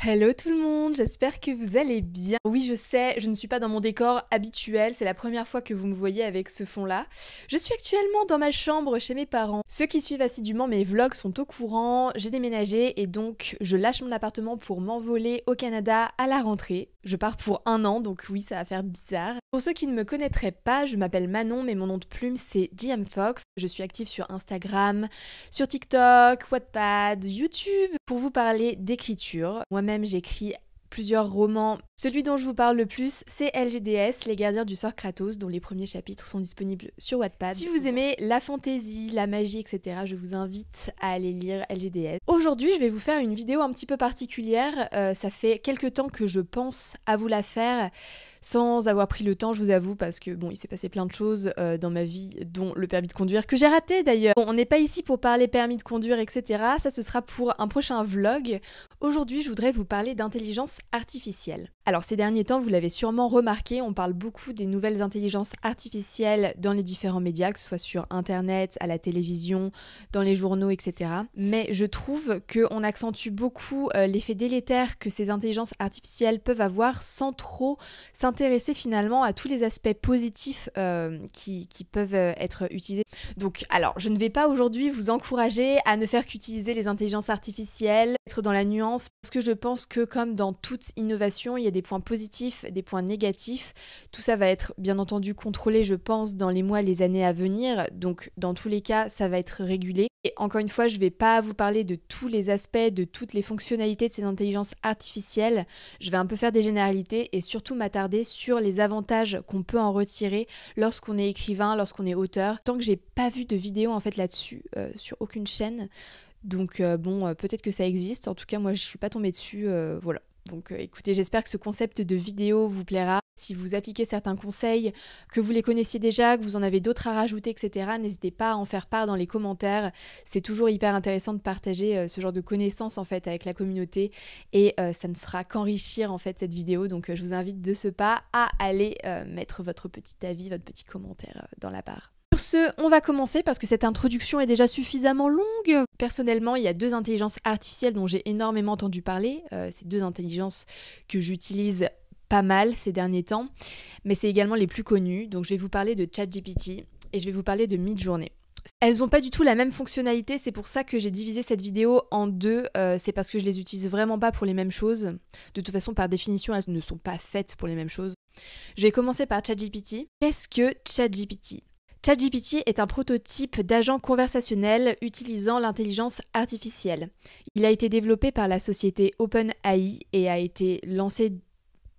Hello tout le monde, j'espère que vous allez bien. Oui, je sais, je ne suis pas dans mon décor habituel, c'est la première fois que vous me voyez avec ce fond-là. Je suis actuellement dans ma chambre chez mes parents. Ceux qui suivent assidûment mes vlogs sont au courant, j'ai déménagé et donc je lâche mon appartement pour m'envoler au Canada à la rentrée. Je pars pour 1 an, donc oui, ça va faire bizarre. Pour ceux qui ne me connaîtraient pas, je m'appelle Manon, mais mon nom de plume c'est JM Fox. Je suis active sur Instagram, sur TikTok, Wattpad, YouTube, pour vous parler d'écriture. Moi-même, j'écris plusieurs romans. Celui dont je vous parle le plus, c'est LGDS, Les Gardiens du Sort Kratos, dont les premiers chapitres sont disponibles sur Wattpad. Si vous aimez la fantaisie, la magie, etc., je vous invite à aller lire LGDS. Aujourd'hui, je vais vous faire une vidéo un petit peu particulière. Ça fait quelques temps que je pense à vous la faire, sans avoir pris le temps, je vous avoue, parce que bon, il s'est passé plein de choses dans ma vie, dont le permis de conduire, que j'ai raté d'ailleurs. Bon, on n'est pas ici pour parler permis de conduire, etc. Ça, ce sera pour un prochain vlog. Aujourd'hui, je voudrais vous parler d'intelligence artificielle. Alors, ces derniers temps, vous l'avez sûrement remarqué, on parle beaucoup des nouvelles intelligences artificielles dans les différents médias, que ce soit sur Internet, à la télévision, dans les journaux, etc. Mais je trouve qu'on accentue beaucoup l'effet délétère que ces intelligences artificielles peuvent avoir sans trop s'intéresser finalement à tous les aspects positifs qui peuvent être utilisés. Donc, alors, je ne vais pas aujourd'hui vous encourager à ne faire qu'utiliser les intelligences artificielles, être dans la nuance, parce que je pense que comme dans toute innovation, il y a des points positifs, des points négatifs. Tout ça va être bien entendu contrôlé, je pense, dans les mois, les années à venir. Donc, dans tous les cas, ça va être régulé. Et encore une fois, je ne vais pas vous parler de tous les aspects, de toutes les fonctionnalités de ces intelligences artificielles. Je vais un peu faire des généralités et surtout m'attarder sur les avantages qu'on peut en retirer lorsqu'on est écrivain, lorsqu'on est auteur. Tant que j'ai pas vu de vidéo en fait là-dessus sur aucune chaîne, donc peut-être que ça existe. En tout cas, moi je suis pas tombée dessus, voilà. Donc écoutez, j'espère que ce concept de vidéo vous plaira. Si vous appliquez certains conseils, que vous les connaissiez déjà, que vous en avez d'autres à rajouter, etc., n'hésitez pas à en faire part dans les commentaires. C'est toujours hyper intéressant de partager ce genre de connaissances en fait avec la communauté et ça ne fera qu'enrichir en fait cette vidéo. Donc je vous invite de ce pas à aller mettre votre petit avis, votre petit commentaire dans la barre. Sur ce, on va commencer parce que cette introduction est déjà suffisamment longue. Personnellement, il y a 2 intelligences artificielles dont j'ai énormément entendu parler. C'est 2 intelligences que j'utilise pas mal ces derniers temps, mais c'est également les plus connues. Donc je vais vous parler de ChatGPT et je vais vous parler de Midjourney. Elles n'ont pas du tout la même fonctionnalité, c'est pour ça que j'ai divisé cette vidéo en 2, c'est parce que je les utilise vraiment pas pour les mêmes choses. De toute façon, par définition, elles ne sont pas faites pour les mêmes choses. Je vais commencer par ChatGPT. Qu'est-ce que ChatGPT ? ChatGPT est un prototype d'agent conversationnel utilisant l'intelligence artificielle. Il a été développé par la société OpenAI et a été lancé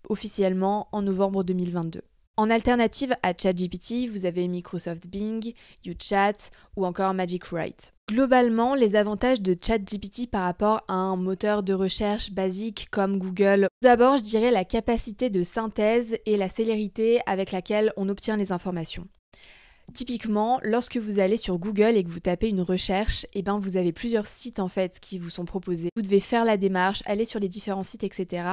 officiellement en novembre 2022. En alternative à ChatGPT, vous avez Microsoft Bing, YouChat ou encore Magic Write. Globalement, les avantages de ChatGPT par rapport à un moteur de recherche basique comme Google. D'abord, je dirais la capacité de synthèse et la célérité avec laquelle on obtient les informations. Typiquement, lorsque vous allez sur Google et que vous tapez une recherche, vous avez plusieurs sites en fait qui vous sont proposés. Vous devez faire la démarche, aller sur les différents sites, etc.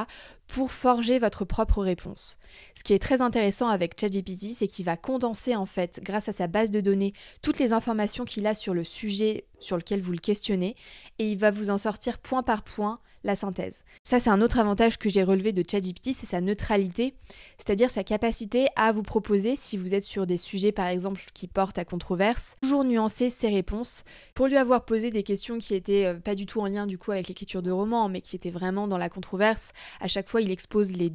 pour forger votre propre réponse. Ce qui est très intéressant avec ChatGPT, c'est qu'il va condenser en fait, grâce à sa base de données, toutes les informations qu'il a sur le sujet sur lequel vous le questionnez et il va vous en sortir point par point la synthèse. Ça, c'est un autre avantage que j'ai relevé de ChatGPT, c'est sa neutralité, c'est-à-dire sa capacité à vous proposer, si vous êtes sur des sujets par exemple qui portent à controverse, toujours nuancer ses réponses. Pour lui avoir posé des questions qui étaient pas du tout en lien du coup avec l'écriture de romans, mais qui étaient vraiment dans la controverse, à chaque fois il expose les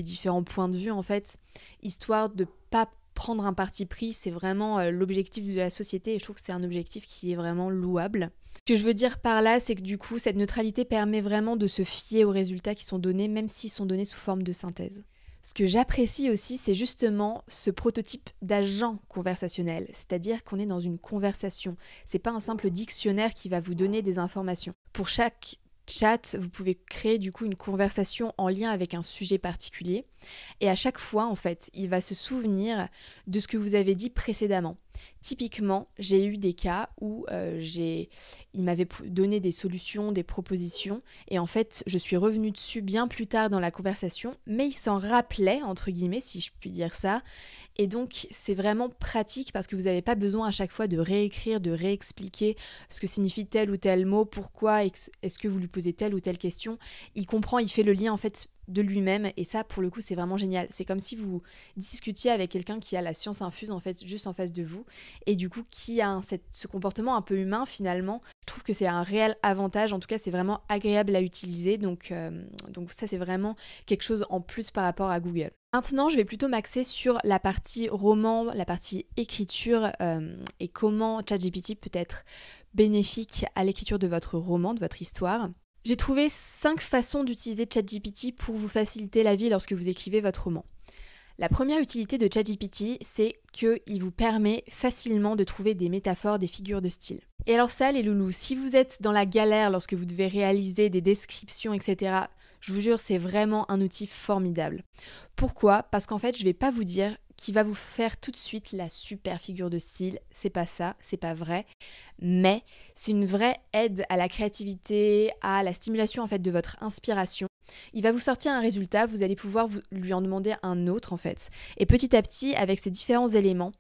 différents points de vue en fait, histoire de pas prendre un parti pris, c'est vraiment l'objectif de la société et je trouve que c'est un objectif qui est vraiment louable. Ce que je veux dire par là, c'est que du coup, cette neutralité permet vraiment de se fier aux résultats qui sont donnés, même s'ils sont donnés sous forme de synthèse. Ce que j'apprécie aussi, c'est justement ce prototype d'agent conversationnel, c'est-à-dire qu'on est dans une conversation. C'est pas un simple dictionnaire qui va vous donner des informations. Pour chaque chat, vous pouvez créer du coup une conversation en lien avec un sujet particulier et à chaque fois en fait il va se souvenir de ce que vous avez dit précédemment. Typiquement, j'ai eu des cas où il m'avait donné des solutions, des propositions, et en fait, je suis revenue dessus bien plus tard dans la conversation, mais il s'en rappelait, entre guillemets, si je puis dire ça, et donc c'est vraiment pratique parce que vous n'avez pas besoin à chaque fois de réécrire, de réexpliquer ce que signifie tel ou tel mot, pourquoi est-ce que vous lui posez telle ou telle question. Il comprend, il fait le lien en fait de lui-même, et ça pour le coup c'est vraiment génial. C'est comme si vous discutiez avec quelqu'un qui a la science infuse en fait juste en face de vous, et du coup qui a ce comportement un peu humain finalement. Je trouve que c'est un réel avantage, en tout cas c'est vraiment agréable à utiliser, donc ça c'est vraiment quelque chose en plus par rapport à Google. Maintenant, je vais plutôt m'axer sur la partie roman, la partie écriture et comment ChatGPT peut être bénéfique à l'écriture de votre roman, de votre histoire. J'ai trouvé 5 façons d'utiliser ChatGPT pour vous faciliter la vie lorsque vous écrivez votre roman. La première utilité de ChatGPT, c'est qu'il vous permet facilement de trouver des métaphores, des figures de style. Et alors ça, les loulous, si vous êtes dans la galère lorsque vous devez réaliser des descriptions, etc., je vous jure, c'est vraiment un outil formidable. Pourquoi ? Parce qu'en fait, je vais pas vous dire qu'il va vous faire tout de suite la super figure de style, c'est pas ça, c'est pas vrai, mais c'est une vraie aide à la créativité, à la stimulation en fait de votre inspiration. Il va vous sortir un résultat, vous allez pouvoir lui en demander un autre en fait. Et petit à petit, avec ces différents éléments,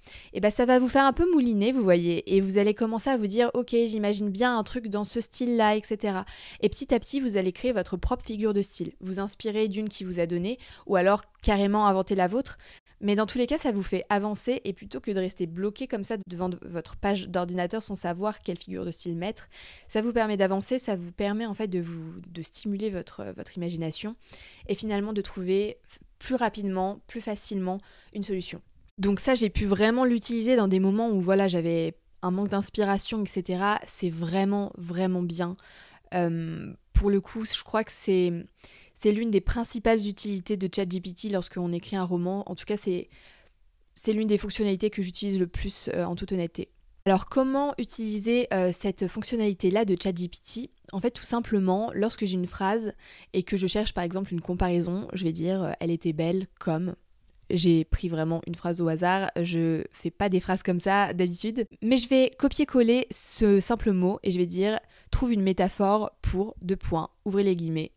ça va vous faire un peu mouliner, vous voyez, et vous allez commencer à vous dire, ok, j'imagine bien un truc dans ce style-là, etc. Et petit à petit, vous allez créer votre propre figure de style. Vous inspirez d'une qui vous a donné, ou alors carrément inventer la vôtre. Mais dans tous les cas, ça vous fait avancer, et plutôt que de rester bloqué comme ça devant votre page d'ordinateur sans savoir quelle figure de style mettre, ça vous permet d'avancer, ça vous permet en fait de stimuler votre imagination et finalement de trouver plus rapidement, plus facilement une solution. Donc ça, j'ai pu vraiment l'utiliser dans des moments où voilà, j'avais un manque d'inspiration, etc. C'est vraiment, vraiment bien. Pour le coup, je crois que c'est l'une des principales utilités de ChatGPT lorsqu'on écrit un roman. En tout cas, c'est l'une des fonctionnalités que j'utilise le plus en toute honnêteté. Alors, comment utiliser cette fonctionnalité-là de ChatGPT ? En fait, tout simplement, lorsque j'ai une phrase et que je cherche par exemple une comparaison, je vais dire « elle était belle comme ». J'ai pris vraiment une phrase au hasard, je fais pas des phrases comme ça d'habitude, mais je vais copier-coller ce simple mot et je vais dire « trouve une métaphore pour : ouvrez les guillemets ».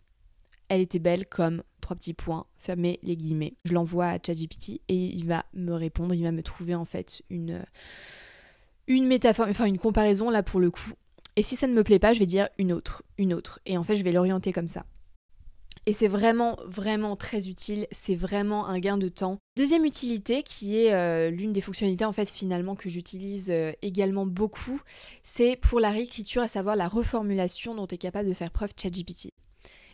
Elle était belle comme, 3 petits points, fermez les guillemets. Je l'envoie à ChatGPT et il va me répondre, il va me trouver en fait une métaphore, enfin une comparaison là pour le coup. Et si ça ne me plaît pas, je vais dire une autre. Et en fait, je vais l'orienter comme ça. Et c'est vraiment, vraiment très utile, c'est vraiment un gain de temps. Deuxième utilité, qui est l'une des fonctionnalités en fait finalement que j'utilise également beaucoup, c'est pour la réécriture, à savoir la reformulation dont est capable de faire preuve ChatGPT.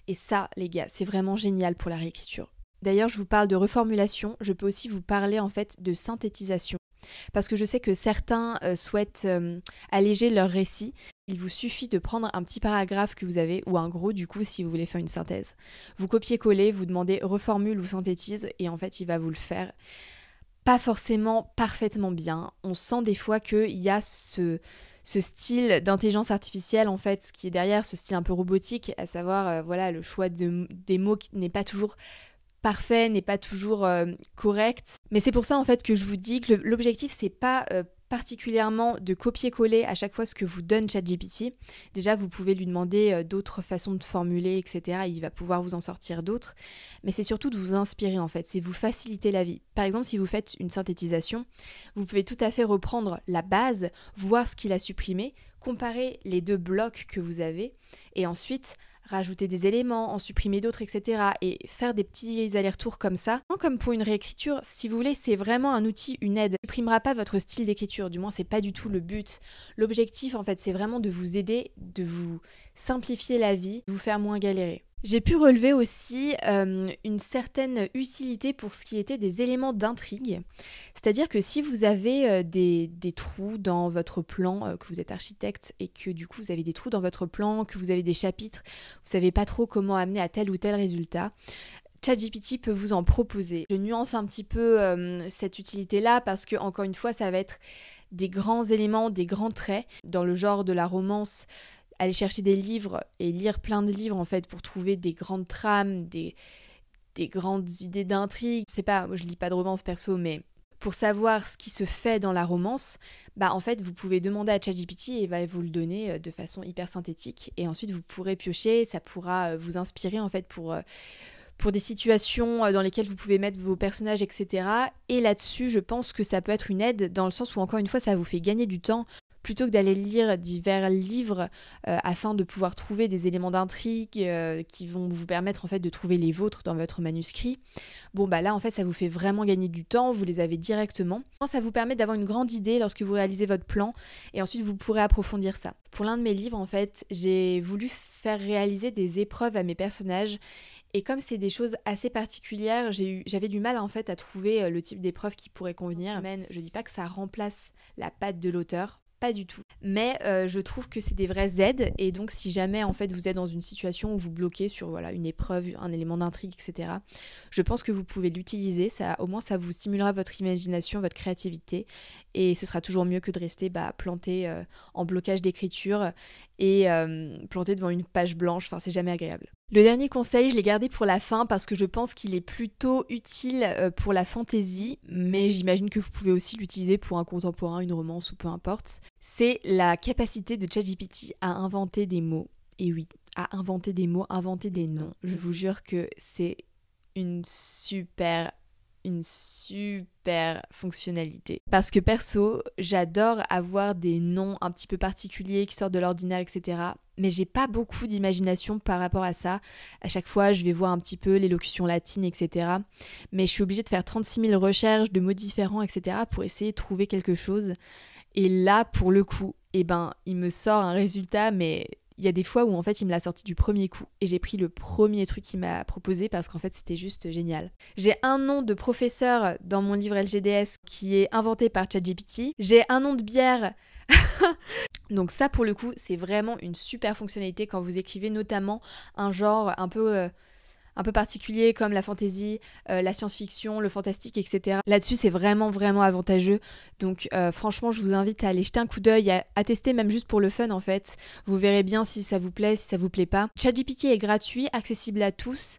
Et ça, les gars, c'est vraiment génial pour la réécriture. D'ailleurs, je vous parle de reformulation, je peux aussi vous parler en fait de synthétisation. Parce que je sais que certains souhaitent alléger leur récit. Il vous suffit de prendre un petit paragraphe que vous avez, ou un gros du coup si vous voulez faire une synthèse. Vous copiez-collez, vous demandez reformule ou synthétise, et en fait il va vous le faire. Pas forcément parfaitement bien. On sent des fois qu'il y a ce style d'intelligence artificielle en fait qui est derrière, ce style un peu robotique, à savoir voilà, le choix des mots qui n'est pas toujours parfait, n'est pas toujours correct. Mais c'est pour ça en fait que je vous dis que l'objectif c'est pas particulièrement de copier-coller à chaque fois ce que vous donne ChatGPT. Déjà vous pouvez lui demander d'autres façons de formuler, etc. Il va pouvoir vous en sortir d'autres. Mais c'est surtout de vous inspirer en fait, c'est vous faciliter la vie. Par exemple, si vous faites une synthétisation, vous pouvez tout à fait reprendre la base, voir ce qu'il a supprimé, comparer les 2 blocs que vous avez et ensuite rajouter des éléments, en supprimer d'autres, etc. et faire des petits allers-retours comme ça. Comme pour une réécriture, si vous voulez, c'est vraiment un outil, une aide. Ça ne supprimera pas votre style d'écriture, du moins c'est pas du tout le but. L'objectif en fait, c'est vraiment de vous aider, de vous simplifier la vie, de vous faire moins galérer. J'ai pu relever aussi une certaine utilité pour ce qui était des éléments d'intrigue. C'est-à-dire que si vous avez des trous dans votre plan, que vous êtes architecte et que du coup vous avez des trous dans votre plan, que vous avez des chapitres, vous savez pas trop comment amener à tel ou tel résultat, ChatGPT peut vous en proposer. Je nuance un petit peu cette utilité-là parce que encore une fois, ça va être des grands éléments, des grands traits. Dans le genre de la romance, aller chercher des livres et lire plein de livres en fait pour trouver des grandes trames, des grandes idées d'intrigue. Je sais pas, moi je lis pas de romance perso, mais pour savoir ce qui se fait dans la romance, en fait, vous pouvez demander à ChatGPT et il va vous le donner de façon hyper synthétique. Et ensuite, vous pourrez piocher, ça pourra vous inspirer en fait pour des situations dans lesquelles vous pouvez mettre vos personnages, etc. Et là-dessus, je pense que ça peut être une aide dans le sens où, encore une fois, ça vous fait gagner du temps. Plutôt que d'aller lire divers livres afin de pouvoir trouver des éléments d'intrigue qui vont vous permettre en fait de trouver les vôtres dans votre manuscrit, là en fait ça vous fait vraiment gagner du temps, vous les avez directement. Ça vous permet d'avoir une grande idée lorsque vous réalisez votre plan et ensuite vous pourrez approfondir ça. Pour l'un de mes livres en fait, j'ai voulu faire réaliser des épreuves à mes personnages. Et comme c'est des choses assez particulières, j'avais du mal en fait à trouver le type d'épreuve qui pourrait convenir. Je dis pas que ça remplace la patte de l'auteur, pas du tout. Mais je trouve que c'est des vraies aides et donc si jamais en fait vous êtes dans une situation où vous bloquez sur une épreuve, un élément d'intrigue, etc. Je pense que vous pouvez l'utiliser, au moins ça vous stimulera votre imagination, votre créativité et ce sera toujours mieux que de rester planté en blocage d'écriture et planté devant une page blanche, c'est jamais agréable. Le dernier conseil, je l'ai gardé pour la fin parce que je pense qu'il est plutôt utile pour la fantasy, mais j'imagine que vous pouvez aussi l'utiliser pour un contemporain, une romance ou peu importe. C'est la capacité de ChatGPT à inventer des mots. Et oui, à inventer des mots, inventer des noms. Je vous jure que c'est une super fonctionnalité. Parce que perso, j'adore avoir des noms un petit peu particuliers qui sortent de l'ordinaire, etc. Mais j'ai pas beaucoup d'imagination par rapport à ça. À chaque fois, je vais voir un petit peu l'élocution latine, etc. Mais je suis obligée de faire 36 000 recherches de mots différents, etc. pour essayer de trouver quelque chose. Et là, pour le coup, il me sort un résultat, mais il y a des fois où en fait il me l'a sorti du premier coup et j'ai pris le premier truc qu'il m'a proposé parce qu'en fait c'était juste génial. J'ai un nom de professeur dans mon livre LGDS qui est inventé par ChatGPT. J'ai un nom de bière. Donc ça pour le coup c'est vraiment une super fonctionnalité quand vous écrivez notamment un genre un peu particulier comme la fantasy, la science-fiction, le fantastique, etc. Là-dessus, c'est vraiment, vraiment avantageux. Donc franchement, je vous invite à aller jeter un coup d'œil, à tester même juste pour le fun en fait. Vous verrez bien si ça vous plaît, si ça vous plaît pas. ChatGPT est gratuit, accessible à tous.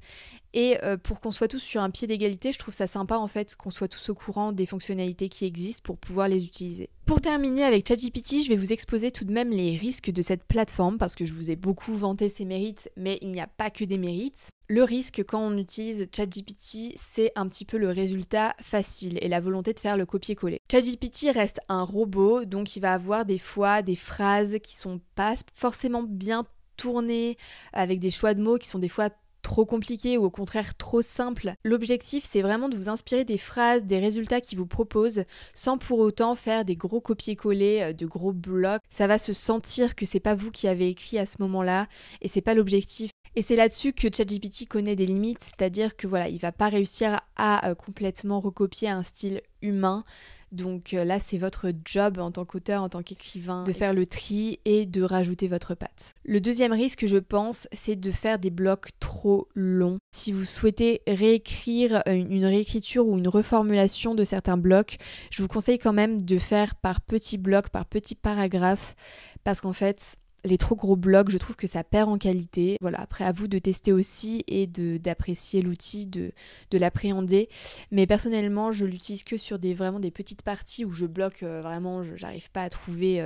Et pour qu'on soit tous sur un pied d'égalité, je trouve ça sympa en fait qu'on soit tous au courant des fonctionnalités qui existent pour pouvoir les utiliser. Pour terminer avec ChatGPT, je vais vous exposer tout de même les risques de cette plateforme parce que je vous ai beaucoup vanté ses mérites, mais il n'y a pas que des mérites. Le risque quand on utilise ChatGPT, c'est un petit peu le résultat facile et la volonté de faire le copier-coller. ChatGPT reste un robot, donc il va avoir des fois des phrases qui sont pas forcément bien tournées, avec des choix de mots qui sont des fois trop compliqué ou au contraire trop simple. L'objectif, c'est vraiment de vous inspirer des phrases, des résultats qu'il vous propose sans pour autant faire des gros copier-coller, de gros blocs. Ça va se sentir que c'est pas vous qui avez écrit à ce moment-là et c'est pas l'objectif. Et c'est là-dessus que ChatGPT connaît des limites, c'est-à-dire que il va pas réussir à complètement recopier un style humain. Donc là, c'est votre job en tant qu'auteur, en tant qu'écrivain, de faire le tri et de rajouter votre patte. Le deuxième risque, je pense, c'est de faire des blocs trop longs. Si vous souhaitez réécrire une réécriture ou une reformulation de certains blocs, je vous conseille quand même de faire par petits blocs, par petits paragraphes, parce qu'en fait, les trop gros blocs, je trouve que ça perd en qualité. Voilà, après à vous de tester aussi et d'apprécier l'outil, de l'appréhender. Mais personnellement, je l'utilise que sur vraiment des petites parties où je bloque vraiment, j'arrive pas à trouver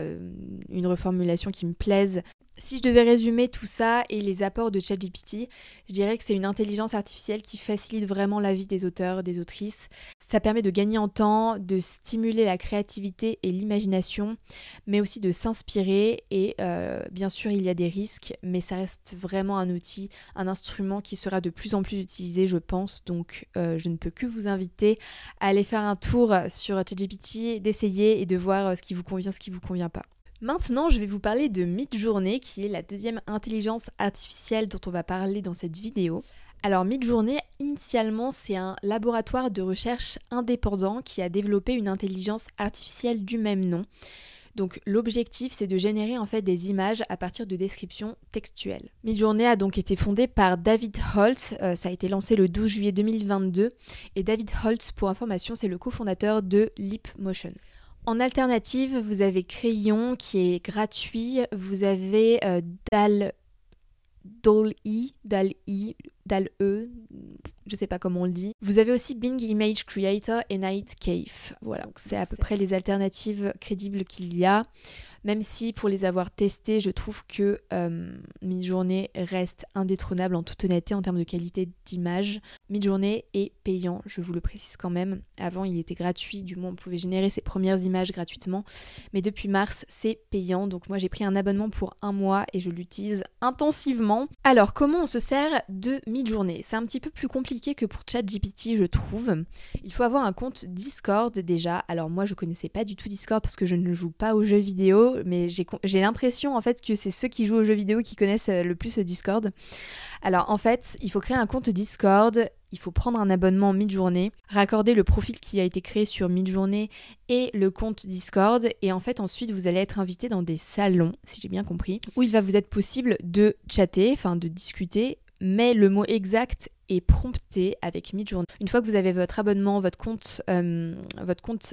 une reformulation qui me plaise. Si je devais résumer tout ça et les apports de ChatGPT, je dirais que c'est une intelligence artificielle qui facilite vraiment la vie des auteurs, des autrices. Ça permet de gagner en temps, de stimuler la créativité et l'imagination, mais aussi de s'inspirer et bien sûr il y a des risques, mais ça reste vraiment un outil, un instrument qui sera de plus en plus utilisé je pense, donc je ne peux que vous inviter à aller faire un tour sur ChatGPT, d'essayer et de voir ce qui vous convient, ce qui vous convient pas. Maintenant, je vais vous parler de Midjourney, qui est la deuxième intelligence artificielle dont on va parler dans cette vidéo. Alors Midjourney, initialement, c'est un laboratoire de recherche indépendant qui a développé une intelligence artificielle du même nom. Donc l'objectif, c'est de générer en fait des images à partir de descriptions textuelles. Midjourney a donc été fondé par David Holtz, ça a été lancé le 12 juillet 2022, et David Holtz, pour information, c'est le cofondateur de Leapmotion. En alternative, vous avez Crayon qui est gratuit, vous avez DALL-E, je sais pas comment on le dit. Vous avez aussi Bing Image Creator et Nightcave. Voilà, donc c'est à peu près les alternatives crédibles qu'il y a. Même si pour les avoir testées, je trouve que Midjourney reste indétrônable en toute honnêteté en termes de qualité d'image. Midjourney est payant, je vous le précise quand même. Avant, il était gratuit, du moins on pouvait générer ses premières images gratuitement. Mais depuis mars, c'est payant. Donc moi, j'ai pris un abonnement pour 1 mois et je l'utilise intensivement. Alors, comment on se sert de Midjourney? C'est un petit peu plus compliqué que pour ChatGPT, je trouve. Il faut avoir un compte Discord déjà. Alors moi, je connaissais pas du tout Discord parce que je ne joue pas aux jeux vidéo. Mais j'ai l'impression en fait que c'est ceux qui jouent aux jeux vidéo qui connaissent le plus Discord. Alors en fait, il faut créer un compte Discord, il faut prendre un abonnement Midjourney, raccorder le profil qui a été créé sur Midjourney et le compte Discord, et en fait ensuite vous allez être invité dans des salons, si j'ai bien compris, où il va vous être possible de chatter, enfin de discuter, mais le mot exact est prompté avec Midjourney. Une fois que vous avez votre abonnement, votre compte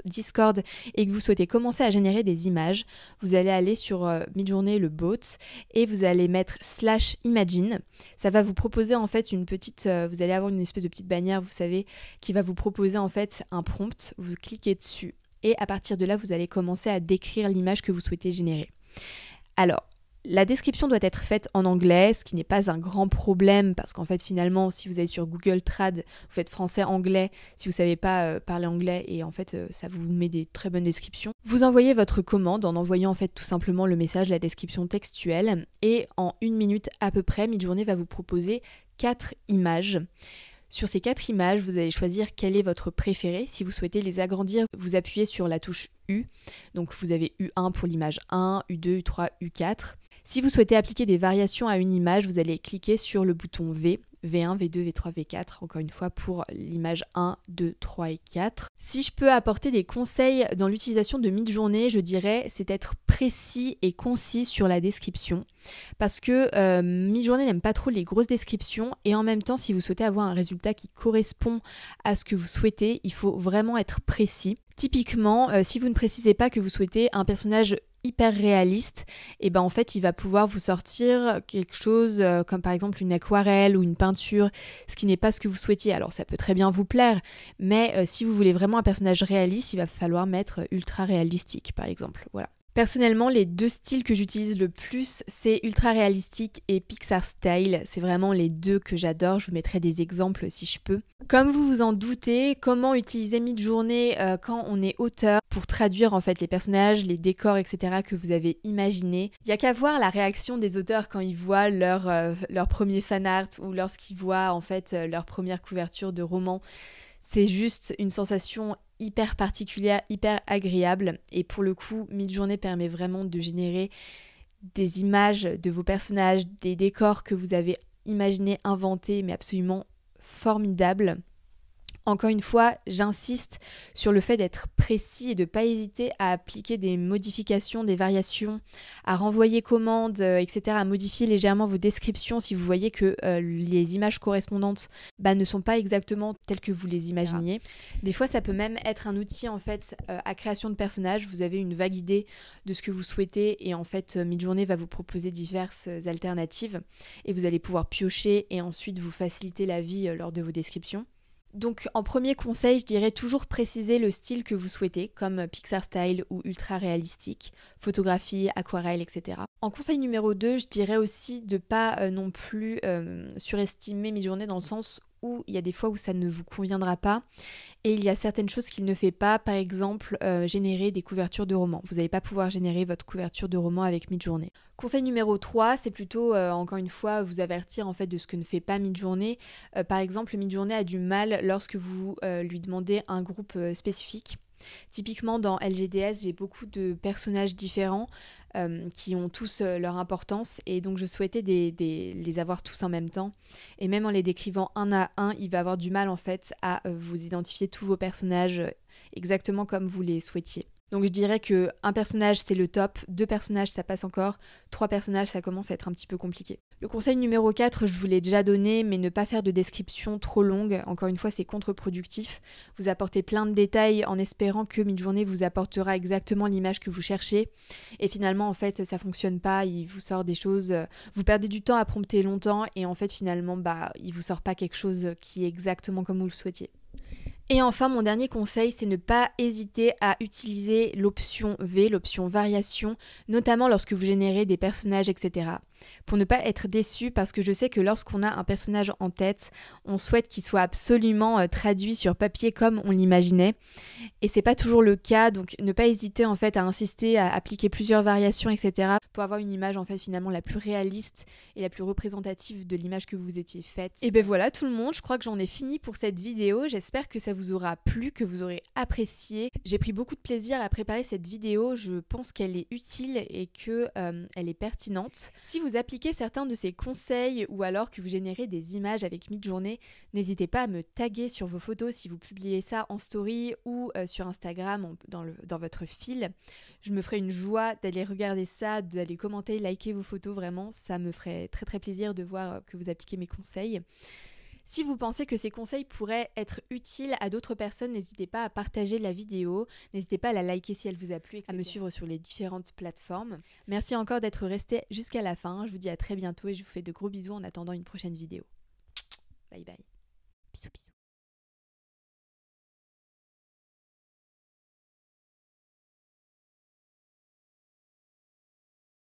Discord et que vous souhaitez commencer à générer des images, vous allez aller sur Midjourney, le bot, et vous allez mettre /imagine. Ça va vous proposer en fait une petite, vous allez avoir une espèce de petite bannière, vous savez, qui va vous proposer en fait un prompt. Vous cliquez dessus et à partir de là, vous allez commencer à décrire l'image que vous souhaitez générer. Alors, la description doit être faite en anglais, ce qui n'est pas un grand problème parce qu'en fait finalement si vous allez sur Google Trad, vous faites français-anglais si vous ne savez pas parler anglais et en fait ça vous met des très bonnes descriptions. Vous envoyez votre commande en envoyant en fait tout simplement le message, la description textuelle et en 1 minute à peu près, Midjourney va vous proposer 4 images. Sur ces 4 images, vous allez choisir quelle est votre préférée. Si vous souhaitez les agrandir, vous appuyez sur la touche U. Donc vous avez U1 pour l'image 1, U2, U3, U4. Si vous souhaitez appliquer des variations à une image, vous allez cliquer sur le bouton V, V1, V2, V3, V4, encore une fois pour l'image 1, 2, 3 et 4. Si je peux apporter des conseils dans l'utilisation de Midjourney, je dirais c'est être précis et concis sur la description parce que Midjourney n'aime pas trop les grosses descriptions et en même temps si vous souhaitez avoir un résultat qui correspond à ce que vous souhaitez, il faut vraiment être précis. Typiquement, si vous ne précisez pas que vous souhaitez un personnage hyper réaliste, et ben en fait il va pouvoir vous sortir quelque chose comme par exemple une aquarelle ou une peinture, ce qui n'est pas ce que vous souhaitiez. Alors ça peut très bien vous plaire, mais si vous voulez vraiment un personnage réaliste, il va falloir mettre ultra réalistique par exemple. Voilà. Personnellement, les 2 styles que j'utilise le plus, c'est Ultra Réalistique et Pixar Style. C'est vraiment les 2 que j'adore. Je vous mettrai des exemples si je peux. Comme vous vous en doutez, comment utiliser Midjourney quand on est auteur pour traduire en fait les personnages, les décors, etc. que vous avez imaginés. Il n'y a qu'à voir la réaction des auteurs quand ils voient leur premier fanart ou lorsqu'ils voient en fait leur première couverture de roman. C'est juste une sensation hyper particulière, hyper agréable. Et pour le coup, Midjourney permet vraiment de générer des images de vos personnages, des décors que vous avez imaginés, inventés, mais absolument formidables. Encore une fois, j'insiste sur le fait d'être précis et de ne pas hésiter à appliquer des modifications, des variations, à renvoyer commande, etc., à modifier légèrement vos descriptions si vous voyez que les images correspondantes ne sont pas exactement telles que vous les imaginiez. Des fois, ça peut même être un outil en fait à création de personnages. Vous avez une vague idée de ce que vous souhaitez et en fait, Midjourney va vous proposer diverses alternatives et vous allez pouvoir piocher et ensuite vous faciliter la vie lors de vos descriptions. Donc en premier conseil, je dirais toujours préciser le style que vous souhaitez, comme Pixar Style ou ultra réalistique, photographie, aquarelle, etc. En conseil numéro 2, je dirais aussi de ne pas non plus surestimer Midjourney dans le sens où il y a des fois où ça ne vous conviendra pas et il y a certaines choses qu'il ne fait pas, par exemple générer des couvertures de romans. Vous n'allez pas pouvoir générer votre couverture de roman avec Midjourney. Conseil numéro 3, c'est plutôt encore une fois vous avertir en fait de ce que ne fait pas Midjourney. Par exemple, Midjourney a du mal lorsque vous lui demandez un groupe spécifique. Typiquement dans LGDS, j'ai beaucoup de personnages différents qui ont tous leur importance et donc je souhaitais les avoir tous en même temps et même en les décrivant un à un, il va avoir du mal en fait à vous identifier tous vos personnages exactement comme vous les souhaitiez. Donc je dirais que un personnage c'est le top, 2 personnages ça passe encore, 3 personnages ça commence à être un petit peu compliqué. Le conseil numéro 4, je vous l'ai déjà donné, mais ne pas faire de description trop longue. Encore une fois, c'est contre-productif. Vous apportez plein de détails en espérant que Midjourney vous apportera exactement l'image que vous cherchez. Et finalement, en fait, ça fonctionne pas, il vous sort des choses... Vous perdez du temps à prompter longtemps et en fait, finalement, il vous sort pas quelque chose qui est exactement comme vous le souhaitiez. Et enfin, mon dernier conseil, c'est ne pas hésiter à utiliser l'option V, l'option variation, notamment lorsque vous générez des personnages, etc. Pour ne pas être déçu, parce que je sais que lorsqu'on a un personnage en tête, on souhaite qu'il soit absolument traduit sur papier comme on l'imaginait. Et c'est pas toujours le cas, donc ne pas hésiter en fait à insister, à appliquer plusieurs variations, etc. pour avoir une image en fait finalement la plus réaliste et la plus représentative de l'image que vous étiez faite. Et ben voilà tout le monde, je crois que j'en ai fini pour cette vidéo. J'espère que ça vous aura plu, que vous aurez apprécié. J'ai pris beaucoup de plaisir à préparer cette vidéo, je pense qu'elle est utile et que elle est pertinente. Si vous appliquez certains de ces conseils ou alors que vous générez des images avec Midjourney, n'hésitez pas à me taguer sur vos photos si vous publiez ça en story ou sur Instagram dans votre fil. Je me ferai une joie d'aller regarder ça, d'aller commenter, liker vos photos, vraiment ça me ferait très très plaisir de voir que vous appliquez mes conseils. Si vous pensez que ces conseils pourraient être utiles à d'autres personnes, n'hésitez pas à partager la vidéo, n'hésitez pas à la liker si elle vous a plu, etc. À me suivre sur les différentes plateformes. Merci encore d'être resté jusqu'à la fin, je vous dis à très bientôt et je vous fais de gros bisous en attendant une prochaine vidéo. Bye bye. Bisous bisous.